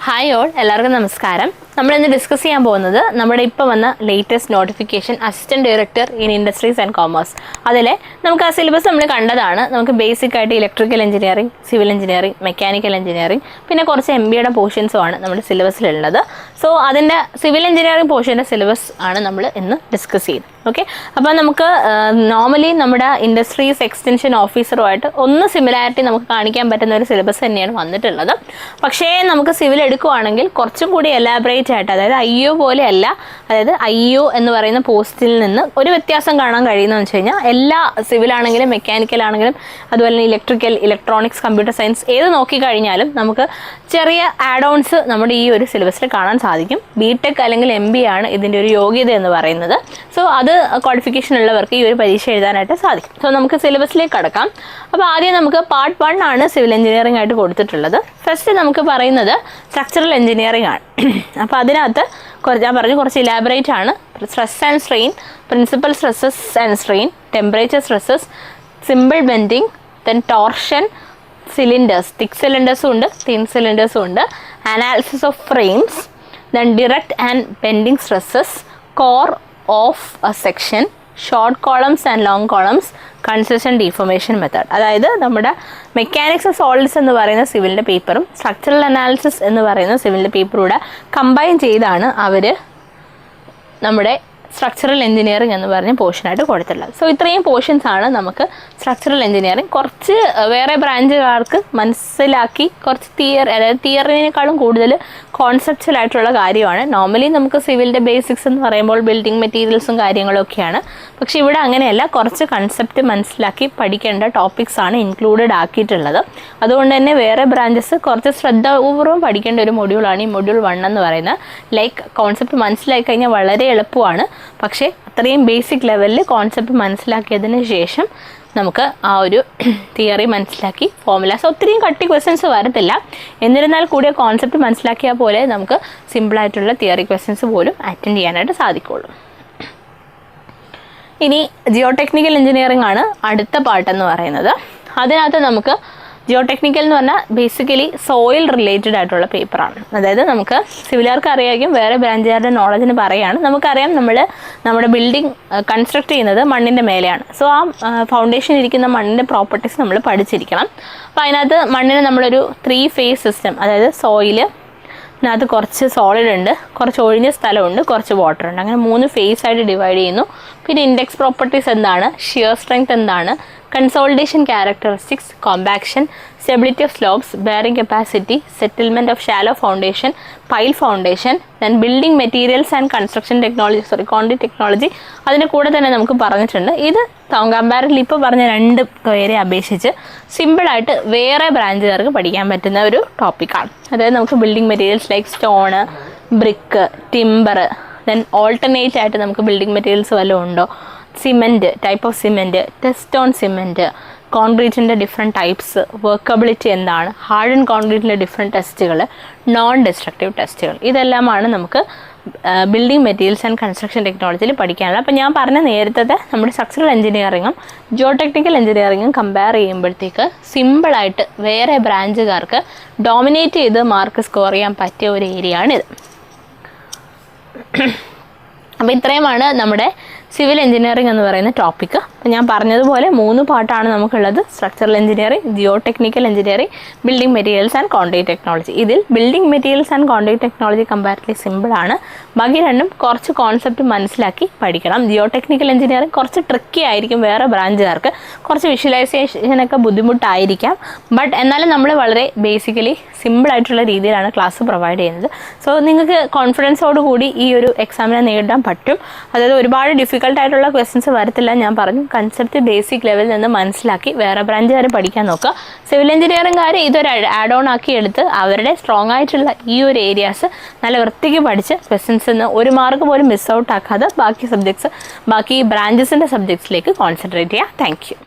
Hi all, എല്ലാവർക്കും നമസ്കാരം. നമ്മളിന്ന് ഡിസ്കസ് ചെയ്യാൻ പോകുന്നത് നമ്മുടെ ഇപ്പോൾ വന്ന latest notification assistant director in industries and commerce. അതിലെ നമുക്ക് ആ സിലബസ് നമ്മൾ കണ്ടതാണ്. നമുക്ക് ബേസിക് ആയിട്ട് electrical engineering, civil engineering, mechanical engineering, പിന്നെ കുറച്ച് MBAയുടെ പോർഷൻസും ആണ് നമ്മുടെ സിലബസിലുള്ളത്. സോ അതിൻ്റെ സിവിൽ എഞ്ചിനീയറിംഗ് പോർഷൻ്റെ സിലബസ് ആണ് നമ്മൾ ഇന്ന് ഡിസ്കസ് ചെയ്യുന്നത്. ഓക്കെ, അപ്പോൾ നമുക്ക് നോർമലി നമ്മുടെ ഇൻഡസ്ട്രീസ് എക്സ്റ്റൻഷൻ ഓഫീസറുമായിട്ട് ഒന്ന് സിമിലാരിറ്റി നമുക്ക് കാണിക്കാൻ പറ്റുന്ന ഒരു സിലബസ് തന്നെയാണ് വന്നിട്ടുള്ളത്. പക്ഷേ നമുക്ക് സിവിൽ എടുക്കുവാണെങ്കിൽ കുറച്ചും കൂടി എലാബറേറ്റ് ആയിട്ട്, അതായത് IO പോലെ അല്ല, അതായത് IO എന്ന് പറയുന്ന പോസ്റ്റിൽ നിന്ന് ഒരു വ്യത്യാസം കാണാൻ കഴിയുന്നതെന്ന് വെച്ച് കഴിഞ്ഞാൽ എല്ലാ സിവിലാണെങ്കിലും മെക്കാനിക്കൽ ആണെങ്കിലും അതുപോലെ തന്നെ ഇലക്ട്രിക്കൽ, ഇലക്ട്രോണിക്സ്, കമ്പ്യൂട്ടർ സയൻസ് ഏത് നോക്കിക്കഴിഞ്ഞാലും നമുക്ക് ചെറിയ ആഡ് ഓൺസ് നമ്മുടെ ഈ ഒരു സിലബസിൽ കാണാൻ സാധിക്കും. BTech അല്ലെങ്കിൽ MBA ആണ് ഇതിൻ്റെ ഒരു യോഗ്യത എന്ന് പറയുന്നത്. സോ അത് ക്വാളിഫിക്കേഷൻ ഉള്ളവർക്ക് ഈ ഒരു പരീക്ഷ എഴുതാനായിട്ട് സാധിക്കും. സോ നമുക്ക് സിലബസിലേക്ക് കടക്കാം. അപ്പോൾ ആദ്യം നമുക്ക് പാർട്ട് 1 ആണ് സിവിൽ എഞ്ചിനീയറിംഗ് ആയിട്ട് കൊടുത്തിട്ടുള്ളത്. ഫസ്റ്റ് നമുക്ക് പറയുന്നത് സ്ട്രക്ചറൽ എഞ്ചിനീയറിംഗ് ആണ്. അപ്പോൾ അതിനകത്ത് ഞാൻ പറഞ്ഞു കുറച്ച് ഇലാബറേറ്റ് ആണ്. Stress and strain, principal stresses and strain, temperature stresses, simple bending, then torsion, cylinders, thick സിലിണ്ടേഴ്സും ഉണ്ട്, തിൻ സിലിണ്ടേഴ്സും ഉണ്ട്, analysis of frames, then direct and bending stresses, core of a section, short columns and long columns, consistent deformation method. അതായത് നമ്മുടെ mechanics solids എന്ന് പറയുന്ന സിവിലിൻ്റെ പേപ്പറും structural analysis എന്ന് പറയുന്ന സിവിലിൻ്റെ പേപ്പറും കമ്പൈൻ ചെയ്താണ് അവർ നമ്മുടെ സ്ട്രക്ചറൽ എഞ്ചിനീയറിംഗ് എന്ന് പറഞ്ഞ പോർഷനായിട്ട് കൊടുത്തിട്ടുള്ളത്. സോ ഇത്രയും പോർഷൻസ് ആണ് നമുക്ക് സ്ട്രക്ചറൽ എഞ്ചിനീയറിംഗ്. കുറച്ച് വേറെ ബ്രാഞ്ചുകാർക്ക് മനസ്സിലാക്കി കുറച്ച് അതായത് തിയറിനേക്കാളും കൂടുതൽ കോൺസെപ്ച്വൽ ആയിട്ടുള്ള കാര്യമാണ്. നോർമലി നമുക്ക് സിവിലിൻ്റെ ബേസിക്സ് എന്ന് പറയുമ്പോൾ ബിൽഡിംഗ് മെറ്റീരിയൽസും കാര്യങ്ങളൊക്കെയാണ്. പക്ഷേ ഇവിടെ അങ്ങനെയല്ല, കുറച്ച് കൺസെപ്റ്റ് മനസ്സിലാക്കി പഠിക്കേണ്ട ടോപ്പിക്സ് ആണ് ഇൻക്ലൂഡഡ് ആക്കിയിട്ടുള്ളത്. അതുകൊണ്ട് തന്നെ വേറെ ബ്രാഞ്ചസ് കുറച്ച് ശ്രദ്ധാപൂർവ്വം പഠിക്കേണ്ട ഒരു മൊഡ്യൂളാണ് ഈ മൊഡ്യൂൾ 1 എന്ന് പറയുന്നത്. ലൈക്ക് കോൺസെപ്റ്റ് മനസ്സിലാക്കി കഴിഞ്ഞാൽ വളരെ എളുപ്പമാണ്. പക്ഷേ അത്രയും ബേസിക് ലെവലിൽ കോൺസെപ്റ്റ് മനസ്സിലാക്കിയതിന് ശേഷം നമുക്ക് ആ ഒരു തിയറി മനസ്സിലാക്കി ഫോർമുലാസ് ഒത്തിരിയും കട്ടി ക്വസ്റ്റ്യൻസ് വരത്തില്ല. എന്നിരുന്നാൽ കൂടിയ കോൺസെപ്റ്റ് മനസ്സിലാക്കിയാൽ പോലെ നമുക്ക് സിമ്പിളായിട്ടുള്ള തിയറി ക്വസ്റ്റ്യൻസ് പോലും അറ്റൻഡ് ചെയ്യാനായിട്ട് സാധിക്കുള്ളൂ. ഇനി ജിയോ ടെക്നിക്കൽ എഞ്ചിനീയറിംഗ് ആണ് അടുത്ത പാർട്ട് എന്ന് പറയുന്നത്. അതിനകത്ത് നമുക്ക് ജിയോ ടെക്നിക്കൽ എന്ന് പറഞ്ഞാൽ ബേസിക്കലി സോയിൽ റിലേറ്റഡ് ആയിട്ടുള്ള പേപ്പറാണ്. അതായത് നമുക്ക് സിവിലുകാർക്ക് അറിയാമെങ്കിൽ വേറെ ബ്രാഞ്ചുകാരുടെ നോളജിന് പറയുകയാണ്. നമുക്കറിയാം നമ്മുടെ ബിൽഡിംഗ് കൺസ്ട്രക്ട് ചെയ്യുന്നത് മണ്ണിൻ്റെ മേലെയാണ്. സോ ആ ഫൗണ്ടേഷൻ ഇരിക്കുന്ന മണ്ണിൻ്റെ പ്രോപ്പർട്ടീസ് നമ്മൾ പഠിച്ചിരിക്കണം. അപ്പോൾ അതിനകത്ത് മണ്ണിന് നമ്മളൊരു 3 phase സിസ്റ്റം, അതായത് സോയിൽ, അതിനകത്ത് കുറച്ച് സോളിഡ് ഉണ്ട്, കുറച്ച് ഒഴിഞ്ഞ സ്ഥലമുണ്ട്, കുറച്ച് വാട്ടർ ഉണ്ട്, അങ്ങനെ 3 phase ആയിട്ട് ഡിവൈഡ് ചെയ്യുന്നു. പിന്നെ ഇൻഡെക്സ് പ്രോപ്പർട്ടീസ് എന്താണ്, ഷിയർ സ്ട്രെങ്ത് എന്താണ്, consolidation characteristics, compaction, stability of slopes, bearing capacity, settlement of shallow foundation, pile foundation, then building materials and construction technology, concrete technology അതിൻ്റെ കൂടെ തന്നെ നമുക്ക് പറഞ്ഞിട്ടുണ്ട്. ഇത് കമ്പാരിറ്റീവ്ലി ഇപ്പോൾ പറഞ്ഞ 2 പേരെ അപേക്ഷിച്ച് സിമ്പിളായിട്ട് വേറെ ബ്രാഞ്ചുകാർക്ക് പഠിക്കാൻ പറ്റുന്ന ഒരു ടോപ്പിക്കാണ്. അതായത് നമുക്ക് building materials like stone, brick, timber, then alternate ആയിട്ട് നമുക്ക് ബിൽഡിംഗ് മെറ്റീരിയൽസ് വല്ലതും ഉണ്ടോ, cement, type of cement, test on cement, കോൺക്രീറ്റിൻ്റെ ഡിഫറെൻറ്റ് ടൈപ്സ്, വർക്കബിലിറ്റി എന്താണ്, ഹാർഡ് ആൻഡ് കോൺക്രീറ്റിൻ്റെ ഡിഫറെൻറ്റ് ടെസ്റ്റുകൾ, നോൺ ഡിസ്ട്രക്റ്റീവ് ടെസ്റ്റുകൾ, ഇതെല്ലാമാണ് നമുക്ക് ബിൽഡിംഗ് മെറ്റീരിയൽസ് ആൻഡ് കൺസ്ട്രക്ഷൻ ടെക്നോളജിയിൽ പഠിക്കാനുള്ളത്. അപ്പോൾ ഞാൻ പറഞ്ഞ നേരത്തെ നമ്മുടെ സ്ട്രക്ചറൽ എഞ്ചിനീയറിങ്ങും ജിയോ ടെക്നിക്കൽ എഞ്ചിനീയറിങ്ങും കമ്പയർ ചെയ്യുമ്പോഴത്തേക്ക് സിമ്പിളായിട്ട് വേറെ ബ്രാഞ്ചുകാർക്ക് ഡോമിനേറ്റ് ചെയ്ത് മാർക്ക് സ്കോർ ചെയ്യാൻ പറ്റിയ ഒരു ഏരിയ ആണിത്. അപ്പോൾ ഇത്രയുമാണ് നമ്മുടെ സിവിൽ എഞ്ചിനീയറിംഗ് എന്ന് പറയുന്ന ടോപ്പിക്ക്. അപ്പോൾ ഞാൻ പറഞ്ഞതുപോലെ 3 പാർട്ടാണ് നമുക്കുള്ളത്: structural engineering, geotechnical engineering, building materials and concrete technology. ഇതിൽ building materials and concrete technology comparatively സിമ്പിളാണ്. ബാക്കി 2ഉം കുറച്ച് കോൺസെപ്റ്റ് മനസ്സിലാക്കി പഠിക്കണം. ജിയോ ടെക്നിക്കൽ എഞ്ചിനീയറിംഗ് കുറച്ച് ട്രിക്കി ആയിരിക്കും, വേറെ ബ്രാഞ്ചുകാർക്ക് കുറച്ച് വിഷ്വലൈസേഷനൊക്കെ ബുദ്ധിമുട്ടായിരിക്കാം. ബട്ട് എന്നാലും നമ്മൾ വളരെ ബേസിക്കലി സിമ്പിളായിട്ടുള്ള രീതിയിലാണ് ക്ലാസ് പ്രൊവൈഡ് ചെയ്യുന്നത്. സോ നിങ്ങൾക്ക് കോൺഫിഡൻസോട് കൂടി ഈ ഒരു എക്സാമിനെ നേരിടാൻ പറ്റും. അതായത് ഒരുപാട് ഡിഫിക്കൽട്ടായിട്ടുള്ള ക്വസ്റ്റ്യൻസ് വരത്തില്ല. ഞാൻ പറഞ്ഞു കൺസെപ്റ്റ് ബേസിക് ലെവലിൽ നിന്ന് മനസ്സിലാക്കി വേറെ ബ്രാഞ്ചുകാർ പഠിക്കാൻ നോക്കുക. സിവിൽ എഞ്ചിനീയറിംഗുകാർ ഇതൊരു ആഡ് ഓൺ ആക്കി എടുത്ത് അവരുടെ സ്ട്രോങ് ആയിട്ടുള്ള ഈ ഒരു ഏരിയാസ് നല്ല വൃത്തിക്ക് പഠിച്ച് ക്വസ്റ്റ്യൻസിൽ നിന്ന് 1 മാർക്ക് പോലും മിസ് ഔട്ട് ആക്കാതെ ബാക്കി ബ്രാഞ്ചസിൻ്റെ സബ്ജക്ട്സിലേക്ക് കോൺസെൻട്രേറ്റ് ചെയ്യുക. Thank you.